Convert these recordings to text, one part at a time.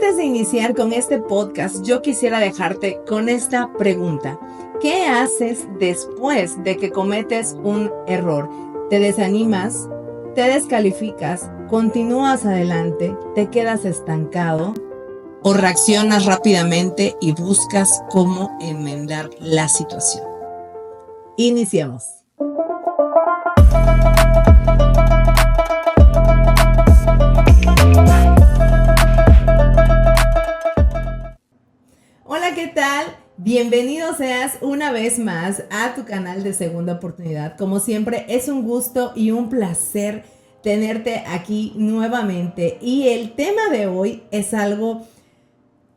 Antes de iniciar con este podcast, yo quisiera dejarte con esta pregunta. ¿Qué haces después de que cometes un error? ¿Te desanimas? ¿Te descalificas? ¿Continúas adelante? ¿Te quedas estancado? ¿O reaccionas rápidamente y buscas cómo enmendar la situación? Iniciemos. Hola, ¿qué tal? Bienvenido seas una vez más a tu canal de Segunda Oportunidad. Como siempre, es un gusto y un placer tenerte aquí nuevamente. Y el tema de hoy es algo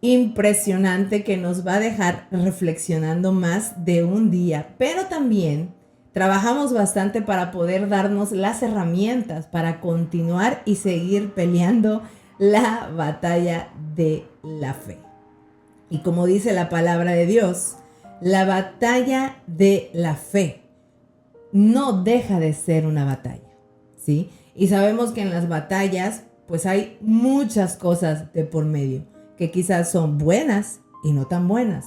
impresionante que nos va a dejar reflexionando más de un día, pero también trabajamos bastante para poder darnos las herramientas para continuar y seguir peleando la batalla de la fe. Y como dice la palabra de Dios, la batalla de la fe no deja de ser una batalla, ¿sí? Y sabemos que en las batallas, pues hay muchas cosas de por medio, que quizás son buenas y no tan buenas.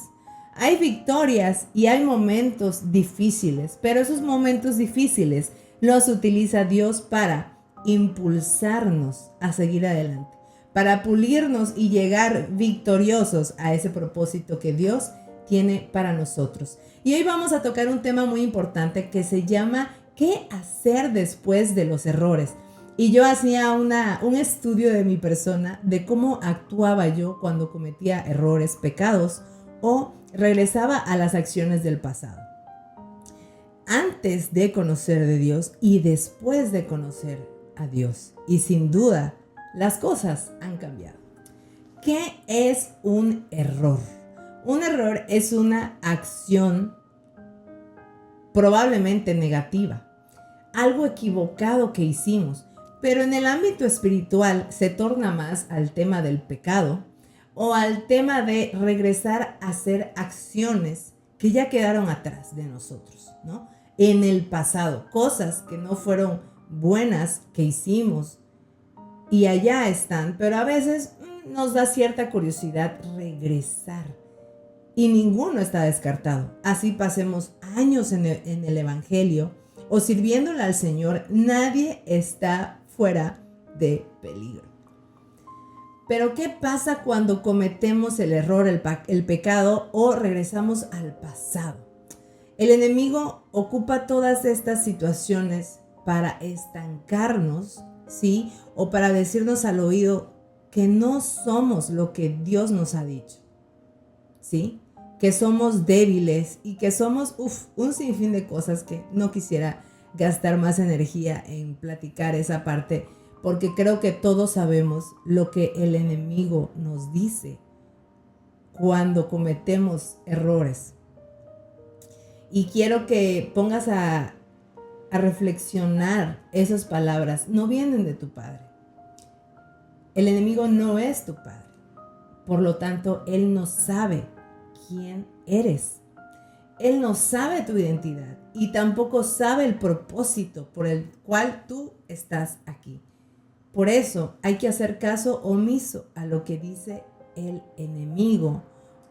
Hay victorias y hay momentos difíciles, pero esos momentos difíciles los utiliza Dios para impulsarnos a seguir adelante, para pulirnos y llegar victoriosos a ese propósito que Dios tiene para nosotros. Y hoy vamos a tocar un tema muy importante que se llama ¿qué hacer después de los errores? Y yo hacía un estudio de mi persona, de cómo actuaba yo cuando cometía errores, pecados o regresaba a las acciones del pasado. Antes de conocer de Dios y después de conocer a Dios. Y sin duda, las cosas han cambiado. ¿Qué es un error? Un error es una acción probablemente negativa, algo equivocado que hicimos, pero en el ámbito espiritual se torna más al tema del pecado o al tema de regresar a hacer acciones que ya quedaron atrás de nosotros, ¿no? En el pasado, cosas que no fueron buenas que hicimos y allá están, pero a veces nos da cierta curiosidad regresar. Y ninguno está descartado. Así pasemos años en el Evangelio o sirviéndole al Señor, nadie está fuera de peligro. Pero ¿qué pasa cuando cometemos el error, el pecado o regresamos al pasado? El enemigo ocupa todas estas situaciones para estancarnos, ¿sí? O para decirnos al oído que no somos lo que Dios nos ha dicho, ¿sí? Que somos débiles y que somos un sinfín de cosas que no quisiera gastar más energía en platicar esa parte, porque creo que todos sabemos lo que el enemigo nos dice cuando cometemos errores. Y quiero que pongas a reflexionar esas palabras. No vienen de tu padre. El enemigo no es tu padre. Por lo tanto, él no sabe quién eres. Él no sabe tu identidad y tampoco sabe el propósito por el cual tú estás aquí. Por eso hay que hacer caso omiso a lo que dice el enemigo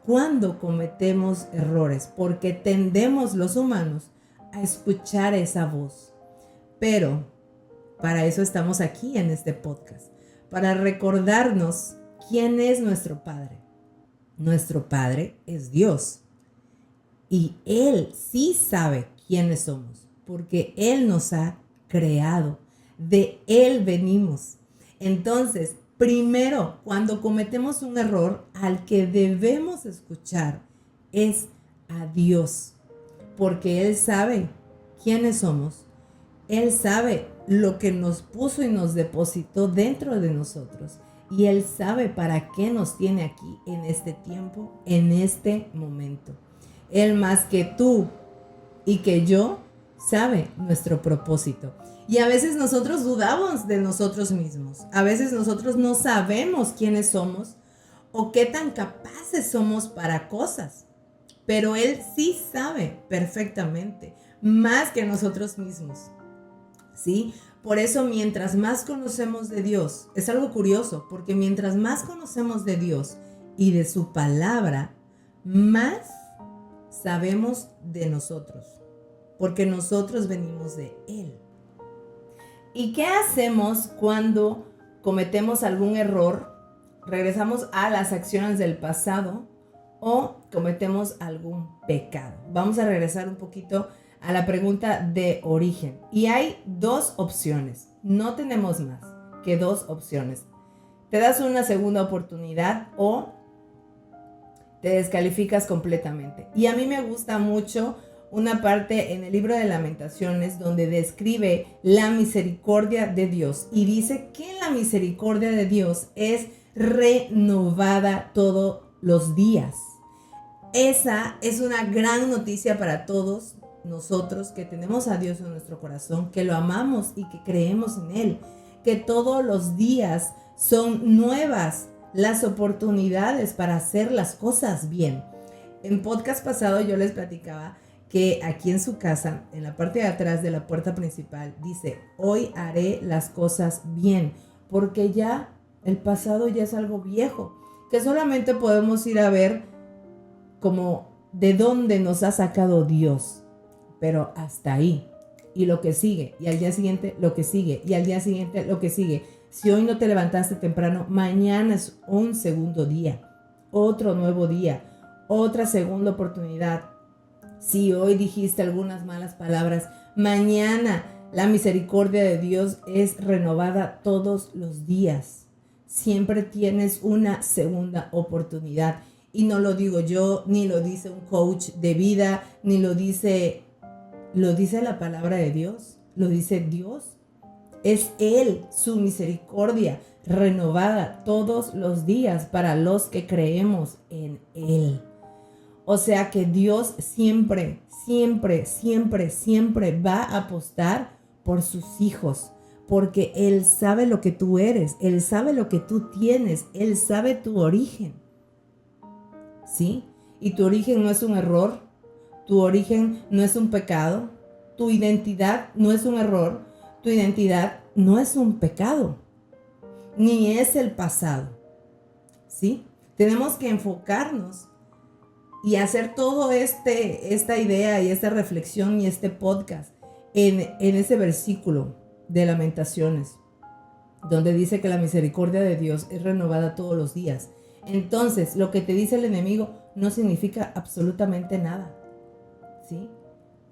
cuando cometemos errores, porque tendemos los humanos a escuchar esa voz. Pero para eso estamos aquí en este podcast, para recordarnos quién es nuestro Padre. Nuestro Padre es Dios y Él sí sabe quiénes somos, porque Él nos ha creado, de Él venimos. Entonces, primero, cuando cometemos un error, al que debemos escuchar es a Dios, porque Él sabe quiénes somos. Él sabe lo que nos puso y nos depositó dentro de nosotros. Y Él sabe para qué nos tiene aquí en este tiempo, en este momento. Él más que tú y que yo sabe nuestro propósito. Y a veces nosotros dudamos de nosotros mismos. A veces nosotros no sabemos quiénes somos o qué tan capaces somos para cosas. Pero Él sí sabe perfectamente, más que nosotros mismos. ¿Sí? Por eso, mientras más conocemos de Dios, es algo curioso, porque mientras más conocemos de Dios y de su palabra, más sabemos de nosotros, porque nosotros venimos de Él. ¿Y qué hacemos cuando cometemos algún error? Regresamos a las acciones del pasado o cometemos algún pecado. Vamos a regresar un poquito a la pregunta de origen. Y hay dos opciones. No tenemos más que dos opciones. Te das una segunda oportunidad o te descalificas completamente. Y a mí me gusta mucho una parte en el libro de Lamentaciones donde describe la misericordia de Dios y dice que la misericordia de Dios es renovada todos los días. Esa es una gran noticia para todos nosotros que tenemos a Dios en nuestro corazón, que lo amamos y que creemos en Él, que todos los días son nuevas las oportunidades para hacer las cosas bien. En podcast pasado yo les platicaba que aquí en su casa, en la parte de atrás de la puerta principal, dice: hoy haré las cosas bien, porque ya el pasado ya es algo viejo, que solamente podemos ir a ver como de dónde nos ha sacado Dios, pero hasta ahí, y lo que sigue, y al día siguiente lo que sigue, y al día siguiente lo que sigue. Si hoy no te levantaste temprano, mañana es un segundo día, otro nuevo día, otra segunda oportunidad. Si hoy dijiste algunas malas palabras, mañana la misericordia de Dios es renovada todos los días. Siempre tienes una segunda oportunidad. Y no lo digo yo, ni lo dice un coach de vida, ni lo dice la palabra de Dios, lo dice Dios. Es Él, su misericordia renovada todos los días para los que creemos en Él. O sea que Dios siempre, siempre, siempre, siempre va a apostar por sus hijos, porque Él sabe lo que tú eres, Él sabe lo que tú tienes, Él sabe tu origen. ¿Sí? Y tu origen no es un error, tu origen no es un pecado, tu identidad no es un error, tu identidad no es un pecado, ni es el pasado. ¿Sí? Tenemos que enfocarnos y hacer todo esta idea y esta reflexión y este podcast en ese versículo de Lamentaciones, donde dice que la misericordia de Dios es renovada todos los días. Entonces, lo que te dice el enemigo no significa absolutamente nada, ¿sí?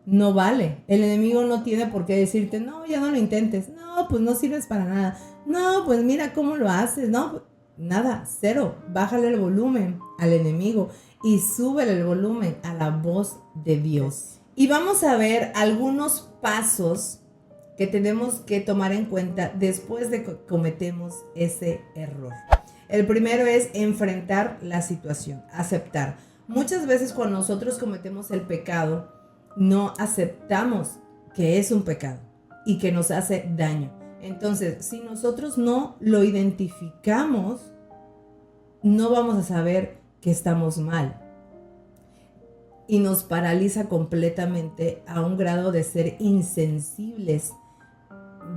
No vale. El enemigo no tiene por qué decirte: no, ya no lo intentes. No, pues no sirves para nada. No, pues mira cómo lo haces. No, nada, cero. Bájale el volumen al enemigo y súbele el volumen a la voz de Dios. Y vamos a ver algunos pasos que tenemos que tomar en cuenta después de que cometemos ese error. El primero es enfrentar la situación, aceptar. Muchas veces cuando nosotros cometemos el pecado, no aceptamos que es un pecado y que nos hace daño. Entonces, si nosotros no lo identificamos, no vamos a saber que estamos mal. Y nos paraliza completamente a un grado de ser insensibles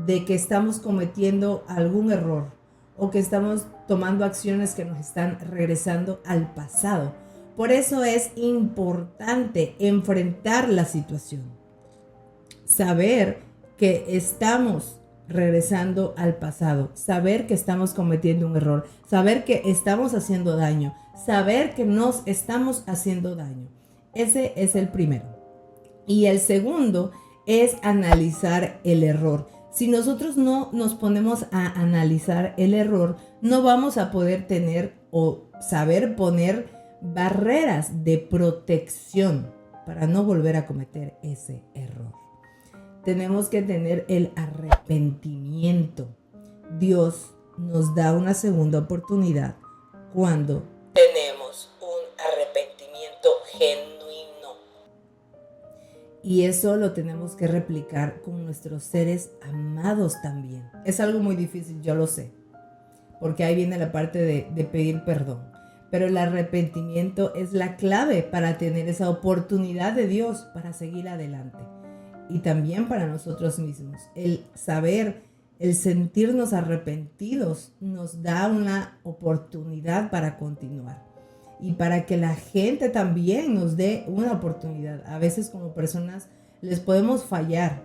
de que estamos cometiendo algún error o que estamos tomando acciones que nos están regresando al pasado. Por eso es importante enfrentar la situación, saber que estamos regresando al pasado, saber que estamos cometiendo un error, saber que estamos haciendo daño, saber que nos estamos haciendo daño. Ese es el primero. Y el segundo es analizar el error. Si nosotros no nos ponemos a analizar el error, no vamos a poder tener o saber poner barreras de protección para no volver a cometer ese error. Tenemos que tener el arrepentimiento. Dios nos da una segunda oportunidad cuando tenemos un arrepentimiento genuino. Y eso lo tenemos que replicar con nuestros seres amados también. Es algo muy difícil, yo lo sé, porque ahí viene la parte de pedir perdón. Pero el arrepentimiento es la clave para tener esa oportunidad de Dios para seguir adelante. Y también para nosotros mismos. El saber El sentirnos arrepentidos nos da una oportunidad para continuar y para que la gente también nos dé una oportunidad. A veces como personas les podemos fallar,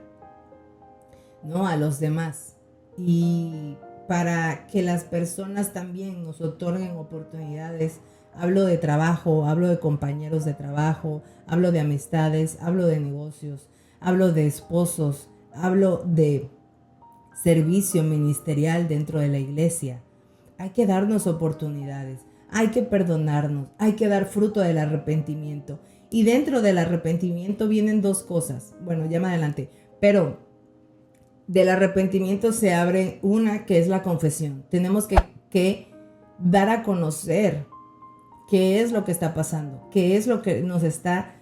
¿no?, a los demás, y para que las personas también nos otorguen oportunidades. Hablo de trabajo, hablo de compañeros de trabajo, hablo de amistades, hablo de negocios, hablo de esposos, hablo de servicio ministerial dentro de la iglesia. Hay que darnos oportunidades, hay que perdonarnos, hay que dar fruto del arrepentimiento. Y dentro del arrepentimiento vienen dos cosas. Bueno, ya más adelante, pero del arrepentimiento se abre una, que es la confesión. Tenemos que dar a conocer qué es lo que está pasando, qué es lo que nos está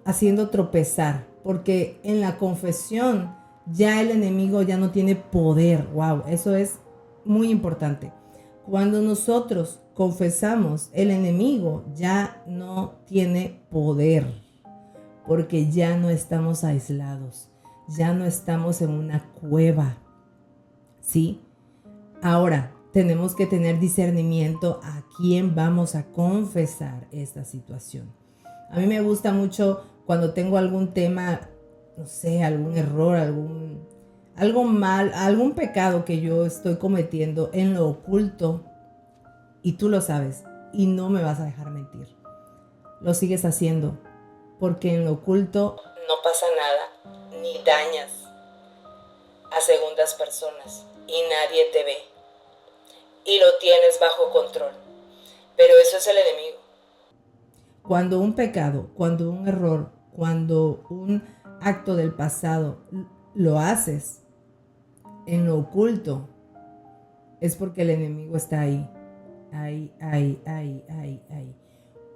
haciendo tropezar, porque en la confesión ya el enemigo ya no tiene poder. Wow, eso es muy importante. Cuando nosotros confesamos, el enemigo ya no tiene poder, porque ya no estamos aislados, ya no estamos en una cueva, ¿sí? Ahora, tenemos que tener discernimiento a quién vamos a confesar esta situación. A mí me gusta mucho cuando tengo algún tema, no sé, algún error, algo mal, algún pecado que yo estoy cometiendo en lo oculto, y tú lo sabes, y no me vas a dejar mentir. Lo sigues haciendo, porque en lo oculto no pasa nada, ni dañas a segundas personas, y nadie te ve, y lo tienes bajo control. Pero eso es el enemigo. Cuando un pecado, cuando un error, cuando un acto del pasado lo haces en lo oculto, es porque el enemigo está ahí. Ahí.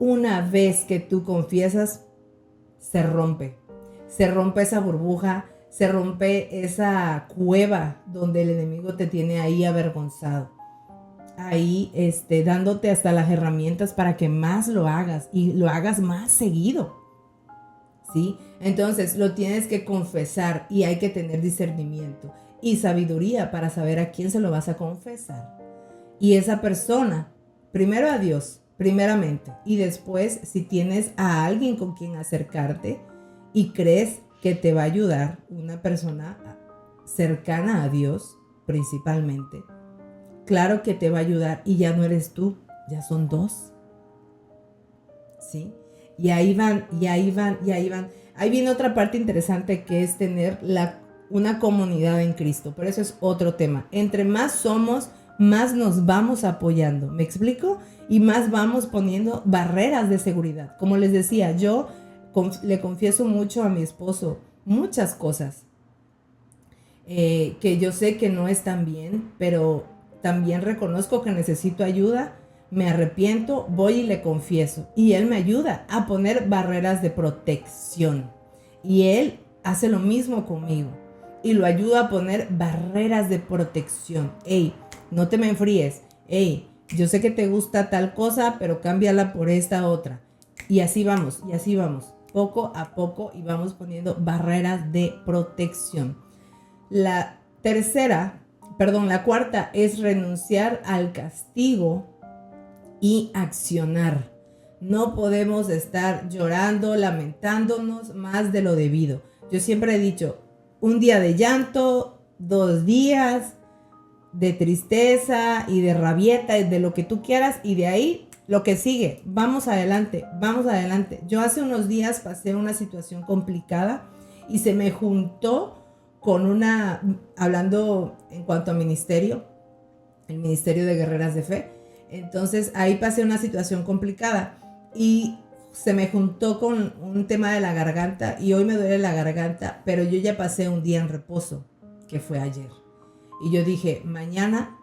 Una vez que tú confiesas, se rompe esa burbuja, se rompe esa cueva donde el enemigo te tiene ahí avergonzado, ahí dándote hasta las herramientas para que más lo hagas y lo hagas más seguido, ¿sí? Entonces lo tienes que confesar, y hay que tener discernimiento y sabiduría para saber a quién se lo vas a confesar. Y esa persona, primero a Dios, primeramente, y después, si tienes a alguien con quien acercarte y crees que te va a ayudar, una persona cercana a Dios principalmente, claro que te va a ayudar, y ya no eres tú, ya son dos, ¿sí? Y ahí van. Ahí viene otra parte interesante, que es tener una comunidad en Cristo, pero eso es otro tema. Entre más somos, más nos vamos apoyando, ¿me explico? Y más vamos poniendo barreras de seguridad. Como les decía, yo le confieso mucho a mi esposo muchas cosas que yo sé que no están bien, pero también reconozco que necesito ayuda, me arrepiento, voy y le confieso. Y él me ayuda a poner barreras de protección. Y él hace lo mismo conmigo y lo ayuda a poner barreras de protección. Hey, no te me enfríes. Hey, yo sé que te gusta tal cosa, pero cámbiala por esta otra. Y así vamos, poco a poco, y vamos poniendo barreras de protección. La cuarta es renunciar al castigo y accionar. No podemos estar llorando, lamentándonos más de lo debido. Yo siempre he dicho, un día de llanto, 2 días de tristeza y de rabieta, de lo que tú quieras, y de ahí lo que sigue. Vamos adelante. Yo hace unos días pasé una situación complicada y se me juntó con hablando en cuanto a ministerio, el Ministerio de Guerreras de Fe. Entonces ahí pasé una situación complicada y se me juntó con un tema de la garganta, y hoy me duele la garganta, pero yo ya pasé un día en reposo, que fue ayer. Y yo dije, mañana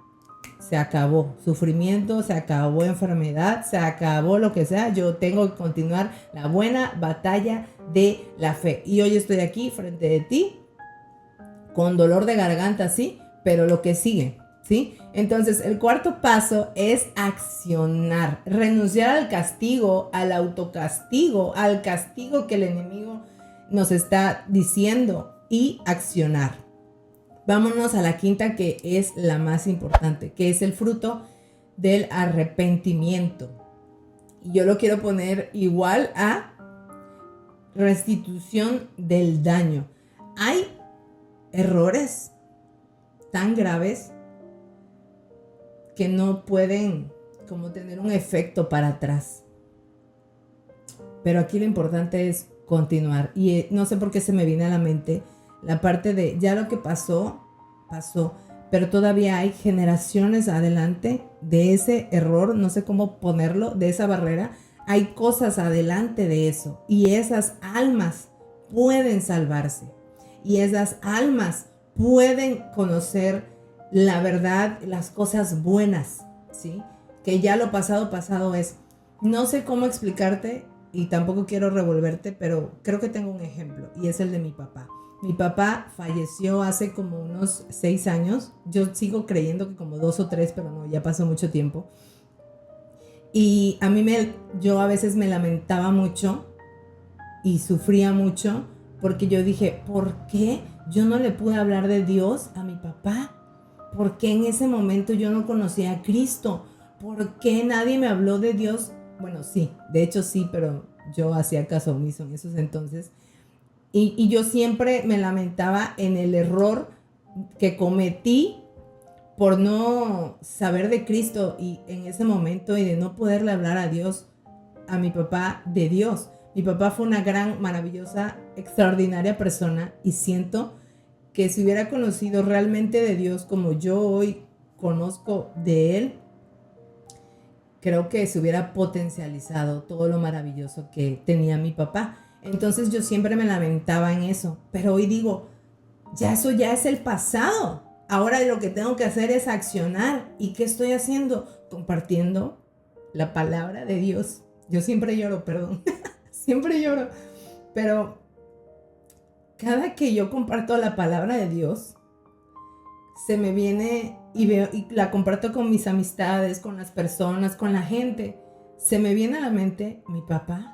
se acabó sufrimiento, se acabó enfermedad, se acabó lo que sea. Yo tengo que continuar la buena batalla de la fe. Y hoy estoy aquí frente de ti con dolor de garganta, sí, pero lo que sigue, ¿sí? Entonces, el cuarto paso es accionar, renunciar al castigo, al autocastigo, al castigo que el enemigo nos está diciendo, y accionar. Vámonos a la quinta, que es la más importante, que es el fruto del arrepentimiento. Y yo lo quiero poner igual a restitución del daño. Hay errores tan graves que no pueden como tener un efecto para atrás. Pero aquí lo importante es continuar. Y no sé por qué se me viene a la mente la parte de ya lo que pasó, pasó. Pero todavía hay generaciones adelante de ese error, no sé cómo ponerlo, de esa barrera. Hay cosas adelante de eso. Y esas almas pueden salvarse. Y esas almas pueden conocer la verdad, las cosas buenas, ¿sí? Que ya lo pasado, pasado es. No sé cómo explicarte y tampoco quiero revolverte, pero creo que tengo un ejemplo y es el de mi papá. Mi papá falleció hace como unos 6 años. Yo sigo creyendo que como 2 o 3, pero no, ya pasó mucho tiempo. Y yo a veces me lamentaba mucho y sufría mucho porque yo dije, ¿por qué yo no le pude hablar de Dios a mi papá? ¿Por qué en ese momento yo no conocía a Cristo? ¿Por qué nadie me habló de Dios? Bueno, sí, de hecho sí, pero yo hacía caso omiso en esos entonces. Y yo siempre me lamentaba en el error que cometí por no saber de Cristo y en ese momento y de no poderle hablar a Dios, a mi papá, de Dios. Mi papá fue una gran, maravillosa, extraordinaria persona y siento que si hubiera conocido realmente de Dios como yo hoy conozco de Él, creo que se hubiera potencializado todo lo maravilloso que tenía mi papá. Entonces yo siempre me lamentaba en eso, pero hoy digo, ya eso ya es el pasado. Ahora lo que tengo que hacer es accionar. ¿Y qué estoy haciendo? Compartiendo la palabra de Dios. Yo siempre lloro, perdón. Siempre lloro. Pero cada que yo comparto la palabra de Dios, se me viene y veo y la comparto con mis amistades, con las personas, con la gente. Se me viene a la mente mi papá.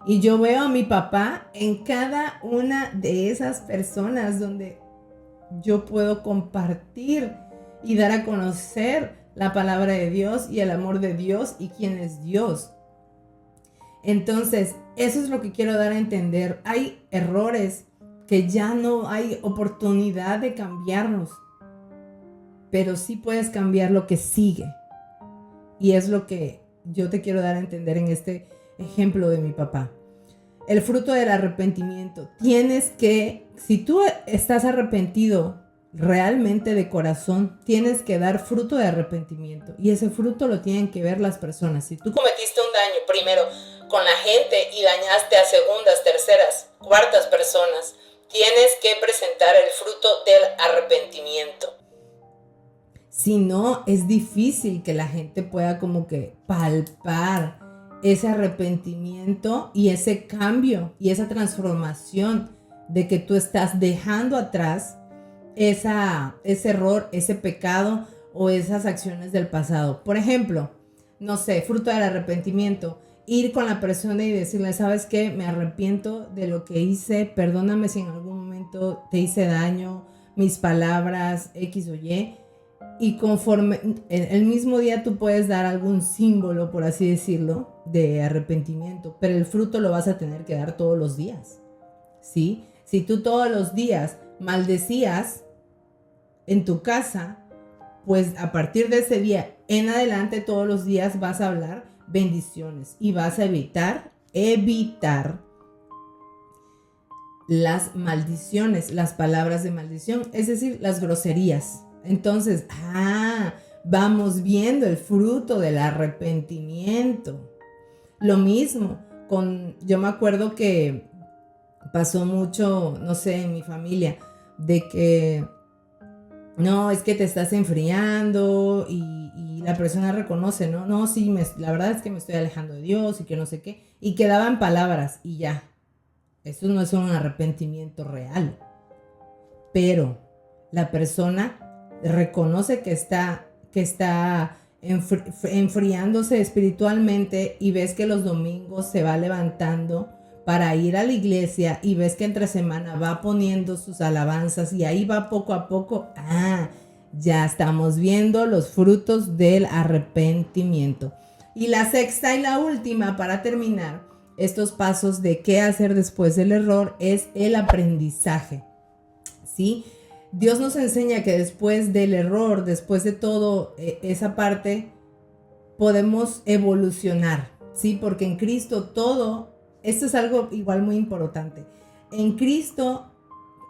Y yo veo a mi papá en cada una de esas personas donde yo puedo compartir y dar a conocer la palabra de Dios y el amor de Dios y quién es Dios. Entonces, eso es lo que quiero dar a entender. Hay errores que ya no hay oportunidad de cambiarlos, pero sí puedes cambiar lo que sigue. Y es lo que yo te quiero dar a entender en este ejemplo de mi papá. El fruto del arrepentimiento. Tienes que, si tú estás arrepentido realmente de corazón, tienes que dar fruto de arrepentimiento. Y ese fruto lo tienen que ver las personas. Si tú cometiste un daño primero con la gente y dañaste a segundas, terceras, cuartas personas, tienes que presentar el fruto del arrepentimiento. Si no, es difícil que la gente pueda como que palpar ese arrepentimiento y ese cambio y esa transformación de que tú estás dejando atrás ese error, ese pecado o esas acciones del pasado. Por ejemplo, no sé, fruto del arrepentimiento, ir con la persona y decirle, ¿sabes qué? Me arrepiento de lo que hice, perdóname si en algún momento te hice daño, mis palabras, X o Y. Y conforme, el mismo día tú puedes dar algún símbolo, por así decirlo, de arrepentimiento, pero el fruto lo vas a tener que dar todos los días, ¿sí? Si tú todos los días maldecías en tu casa, pues a partir de ese día en adelante todos los días vas a hablar bendiciones y vas a evitar las maldiciones, las palabras de maldición, es decir, las groserías. Entonces, vamos viendo el fruto del arrepentimiento. Lo mismo yo me acuerdo que pasó mucho, no sé, en mi familia, de que no, es que te estás enfriando y la persona reconoce, ¿no? No, sí, la verdad es que me estoy alejando de Dios y que no sé qué. Y quedaban palabras y ya. Eso no es un arrepentimiento real. Pero la persona reconoce que está enfriándose espiritualmente y ves que los domingos se va levantando para ir a la iglesia y ves que entre semana va poniendo sus alabanzas y ahí va poco a poco, ya estamos viendo los frutos del arrepentimiento. Y la sexta y la última, para terminar estos pasos de qué hacer después del error, es el aprendizaje, ¿sí? Dios nos enseña que después del error, después de todo esa parte, podemos evolucionar, ¿sí? Porque en Cristo todo, esto es algo igual muy importante, en Cristo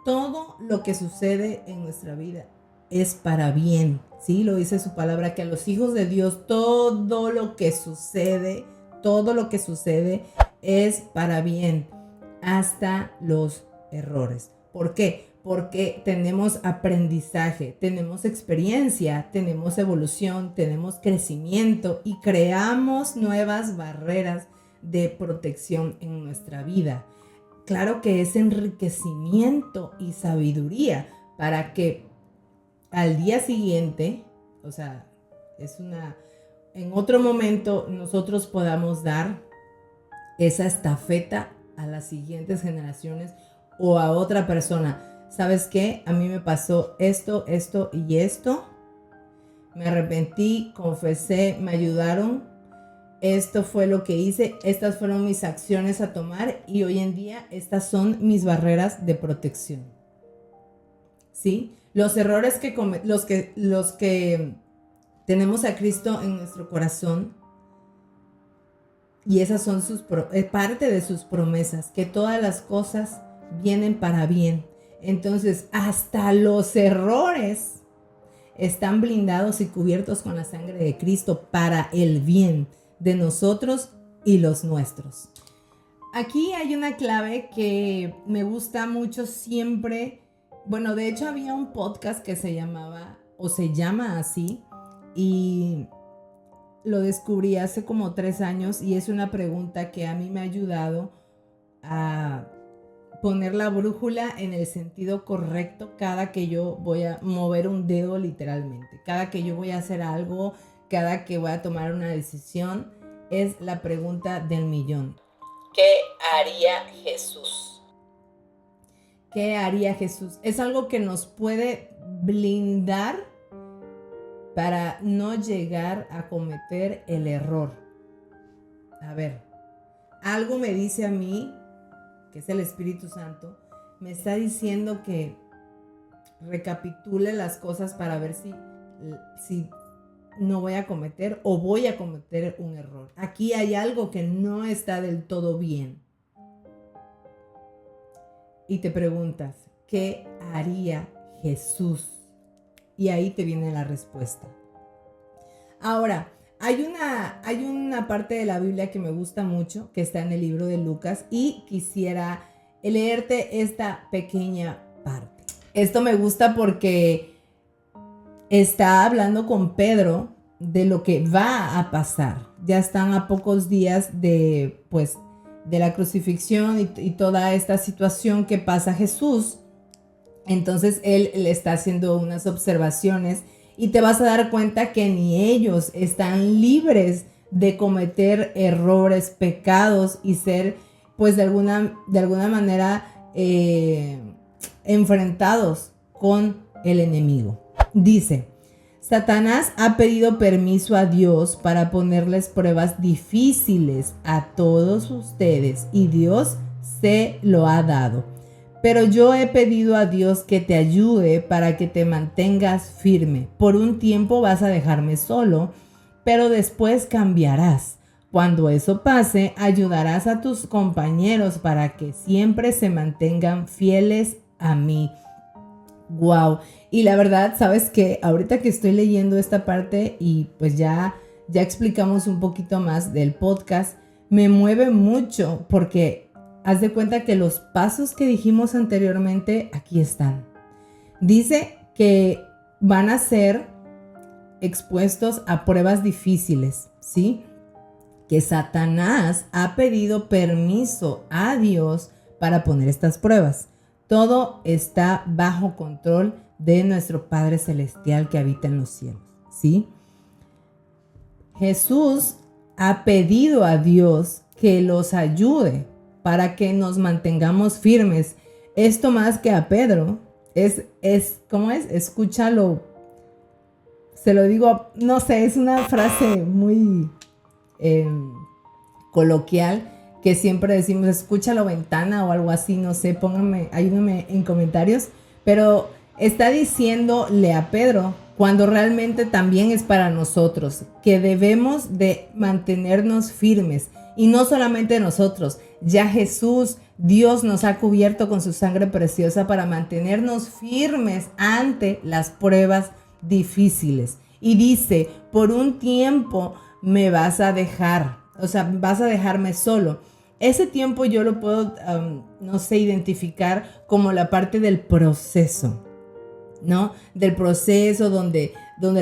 todo lo que sucede en nuestra vida es para bien, ¿sí? Lo dice su palabra, que a los hijos de Dios todo lo que sucede es para bien, hasta los errores. ¿Por qué? Porque tenemos aprendizaje, tenemos experiencia, tenemos evolución, tenemos crecimiento y creamos nuevas barreras de protección en nuestra vida. Claro que es enriquecimiento y sabiduría para que al día siguiente, o sea, en otro momento nosotros podamos dar esa estafeta a las siguientes generaciones o a otra persona. ¿Sabes qué? A mí me pasó esto y esto. Me arrepentí, confesé, me ayudaron. Esto fue lo que hice. Estas fueron mis acciones a tomar y hoy en día estas son mis barreras de protección. ¿Sí? Los errores los que tenemos a Cristo en nuestro corazón, y esas son parte de sus promesas, que todas las cosas vienen para bien. Entonces, hasta los errores están blindados y cubiertos con la sangre de Cristo para el bien de nosotros y los nuestros. Aquí hay una clave que me gusta mucho siempre. Bueno, de hecho había un podcast que se llama así, y lo descubrí hace como 3 años y es una pregunta que a mí me ha ayudado a poner la brújula en el sentido correcto cada que yo voy a mover un dedo, literalmente. Cada que yo voy a hacer algo, cada que voy a tomar una decisión, es la pregunta del millón. ¿Qué haría Jesús? ¿Qué haría Jesús? Es algo que nos puede blindar para no llegar a cometer el error. A ver, algo me dice a mí, que es el Espíritu Santo, me está diciendo que recapitule las cosas para ver si no voy a cometer o voy a cometer un error. Aquí hay algo que no está del todo bien. Y te preguntas, ¿qué haría Jesús? Y ahí te viene la respuesta. Ahora, hay una parte de la Biblia que me gusta mucho, que está en el libro de Lucas, y quisiera leerte esta pequeña parte. Esto me gusta porque está hablando con Pedro de lo que va a pasar. Ya están a pocos días de la crucifixión y toda esta situación que pasa Jesús. Entonces él le está haciendo unas observaciones y te vas a dar cuenta que ni ellos están libres de cometer errores, pecados y ser de alguna manera enfrentados con el enemigo. Dice, Satanás ha pedido permiso a Dios para ponerles pruebas difíciles a todos ustedes y Dios se lo ha dado. Pero yo he pedido a Dios que te ayude para que te mantengas firme. Por un tiempo vas a dejarme solo, pero después cambiarás. Cuando eso pase, ayudarás a tus compañeros para que siempre se mantengan fieles a mí. Wow. Y la verdad, ¿sabes qué? Ahorita que estoy leyendo esta parte y pues ya explicamos un poquito más del podcast, me mueve mucho porque haz de cuenta que los pasos que dijimos anteriormente aquí están. Dice que van a ser expuestos a pruebas difíciles, ¿sí? Que Satanás ha pedido permiso a Dios para poner estas pruebas. Todo está bajo control de nuestro Padre Celestial que habita en los cielos, ¿sí? Jesús ha pedido a Dios que los ayude para que nos mantengamos firmes. Esto más que a Pedro, ¿cómo es? Escúchalo. Se lo digo, no sé, es una frase muy coloquial que siempre decimos, escúchalo ventana o algo así, no sé, ayúdenme en comentarios, pero está diciéndole a Pedro, cuando realmente también es para nosotros, que debemos de mantenernos firmes, y no solamente nosotros, ya Jesús, Dios nos ha cubierto con su sangre preciosa para mantenernos firmes ante las pruebas difíciles. Y dice, por un tiempo me vas a dejar, o sea, vas a dejarme solo. Ese tiempo yo lo puedo, no sé, identificar como la parte del proceso, ¿no? Del proceso donde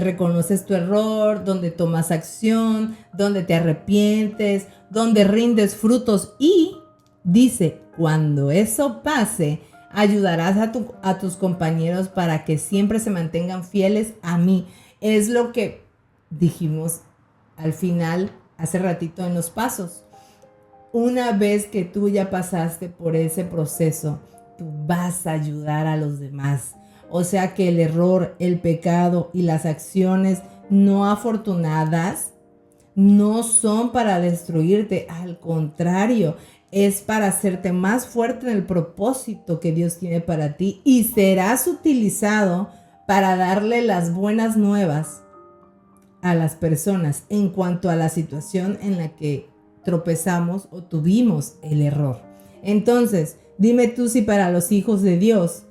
reconoces tu error, donde tomas acción, donde te arrepientes, donde rindes frutos, y dice, cuando eso pase, ayudarás a tus compañeros para que siempre se mantengan fieles a mí. Es lo que dijimos al final, hace ratito en los pasos. Una vez que tú ya pasaste por ese proceso, tú vas a ayudar a los demás. O sea que el error, el pecado y las acciones no afortunadas no son para destruirte. Al contrario, es para hacerte más fuerte en el propósito que Dios tiene para ti, y serás utilizado para darle las buenas nuevas a las personas en cuanto a la situación en la que tropezamos o tuvimos el error. Entonces, dime tú si para los hijos de Dios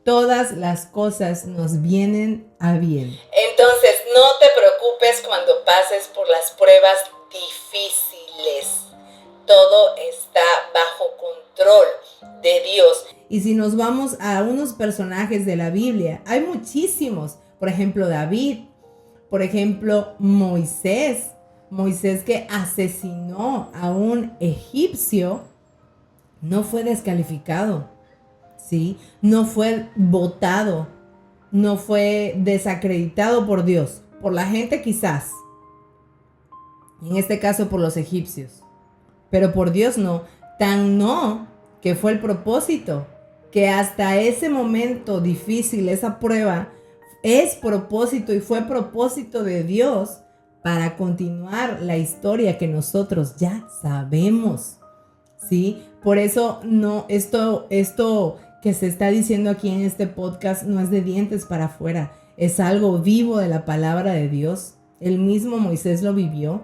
todas las cosas nos vienen a bien. Entonces, no te preocupes cuando pases por las pruebas difíciles. Todo está bajo control de Dios. Y si nos vamos a unos personajes de la Biblia, hay muchísimos. Por ejemplo, David. Por ejemplo, Moisés. Moisés, que asesinó a un egipcio, no fue descalificado, ¿sí? No fue votado, no fue desacreditado por Dios, por la gente quizás, en este caso por los egipcios, pero por Dios no. Tan no que fue el propósito, que hasta ese momento difícil, esa prueba, es propósito y fue propósito de Dios para continuar la historia que nosotros ya sabemos, ¿sí? Por eso no, esto que se está diciendo aquí en este podcast no es de dientes para afuera, es algo vivo de la palabra de Dios. El mismo Moisés lo vivió,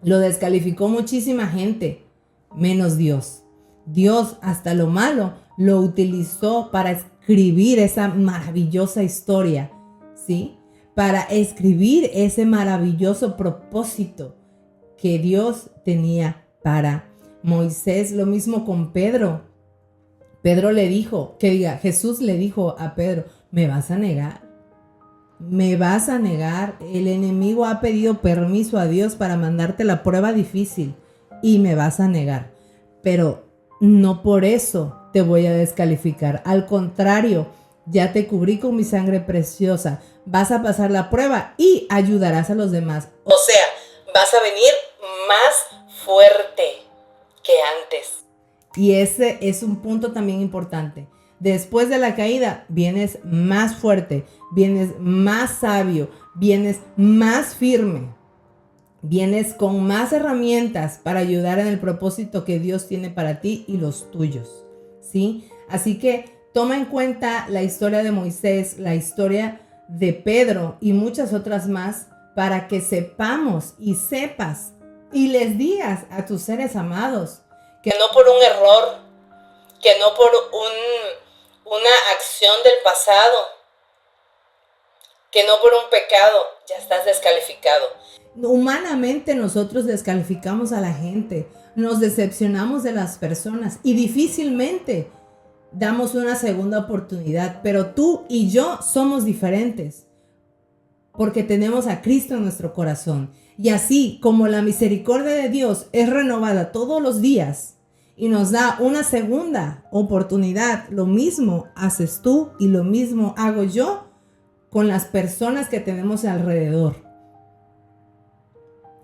lo descalificó muchísima gente, menos Dios. Dios hasta lo malo lo utilizó para escribir esa maravillosa historia, ¿sí? Para escribir ese maravilloso propósito que Dios tenía para Moisés. Lo mismo con Pedro. Jesús le dijo a Pedro, me vas a negar. El enemigo ha pedido permiso a Dios para mandarte la prueba difícil y me vas a negar. Pero no por eso te voy a descalificar. Al contrario, ya te cubrí con mi sangre preciosa. Vas a pasar la prueba y ayudarás a los demás. O sea, vas a venir más fuerte que antes. Y ese es un punto también importante. Después de la caída, vienes más fuerte, vienes más sabio, vienes más firme, vienes con más herramientas para ayudar en el propósito que Dios tiene para ti y los tuyos, ¿sí? Así que toma en cuenta la historia de Moisés, la historia de Pedro y muchas otras más, para que sepamos y sepas y les digas a tus seres amados que no por un error, que no por una acción del pasado, que no por un pecado ya estás descalificado. Humanamente nosotros descalificamos a la gente, nos decepcionamos de las personas y difícilmente damos una segunda oportunidad, pero tú y yo somos diferentes porque tenemos a Cristo en nuestro corazón. Y así como la misericordia de Dios es renovada todos los días y nos da una segunda oportunidad, lo mismo haces tú y lo mismo hago yo con las personas que tenemos alrededor,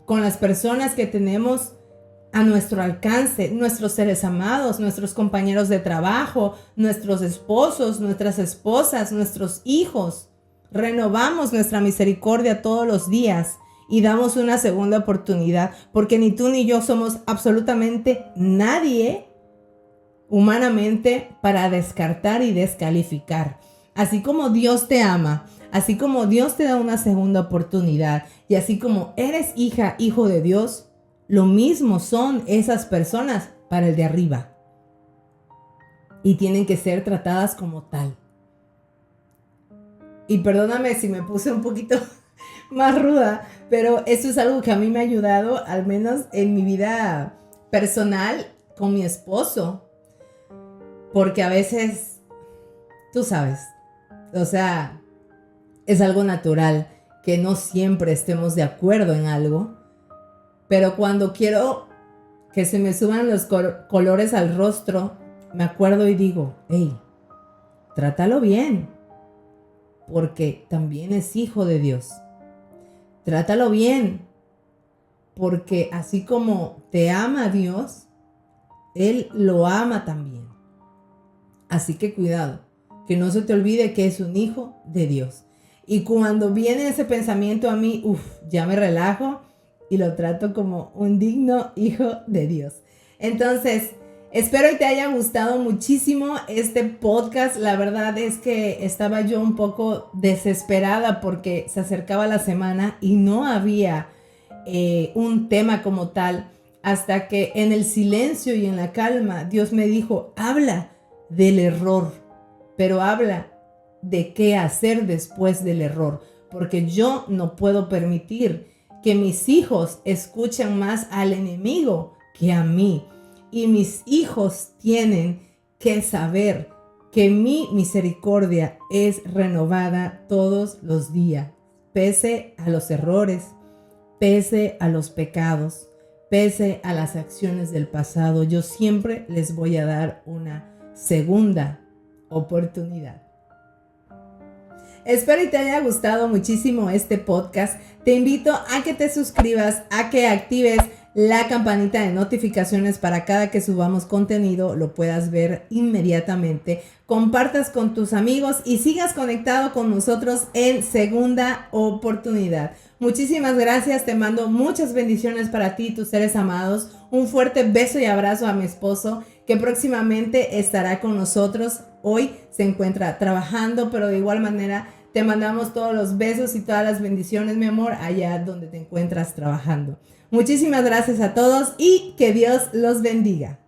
con las personas que tenemos a nuestro alcance, nuestros seres amados, nuestros compañeros de trabajo, nuestros esposos, nuestras esposas, nuestros hijos. Renovamos nuestra misericordia todos los días y damos una segunda oportunidad, porque ni tú ni yo somos absolutamente nadie humanamente para descartar y descalificar. Así como Dios te ama, así como Dios te da una segunda oportunidad y así como eres hija, hijo de Dios, lo mismo son esas personas para el de arriba. Y tienen que ser tratadas como tal. Y perdóname si me puse un poquito más ruda, pero eso es algo que a mí me ha ayudado, al menos en mi vida personal con mi esposo. Porque a veces, tú sabes, o sea, es algo natural que no siempre estemos de acuerdo en algo. Pero cuando quiero que se me suban los colores al rostro, me acuerdo y digo, hey, trátalo bien, porque también es hijo de Dios. Trátalo bien, porque así como te ama Dios, Él lo ama también. Así que cuidado, que no se te olvide que es un hijo de Dios. Y cuando viene ese pensamiento a mí, ya me relajo y lo trato como un digno hijo de Dios. Entonces, espero que te haya gustado muchísimo este podcast. La verdad es que estaba yo un poco desesperada porque se acercaba la semana y no había un tema como tal. Hasta que en el silencio y en la calma, Dios me dijo, habla del error, pero habla de qué hacer después del error. Porque yo no puedo permitir que mis hijos escuchen más al enemigo que a mí. Y mis hijos tienen que saber que mi misericordia es renovada todos los días, pese a los errores, pese a los pecados, pese a las acciones del pasado. Yo siempre les voy a dar una segunda oportunidad. Espero y te haya gustado muchísimo este podcast. Te invito a que te suscribas, a que actives la campanita de notificaciones para cada que subamos contenido lo puedas ver inmediatamente. Compartas con tus amigos y sigas conectado con nosotros en Segunda Oportunidad. Muchísimas gracias, te mando muchas bendiciones para ti y tus seres amados. Un fuerte beso y abrazo a mi esposo, que próximamente estará con nosotros. Hoy se encuentra trabajando, pero de igual manera te mandamos todos los besos y todas las bendiciones, mi amor, allá donde te encuentras trabajando. Muchísimas gracias a todos y que Dios los bendiga.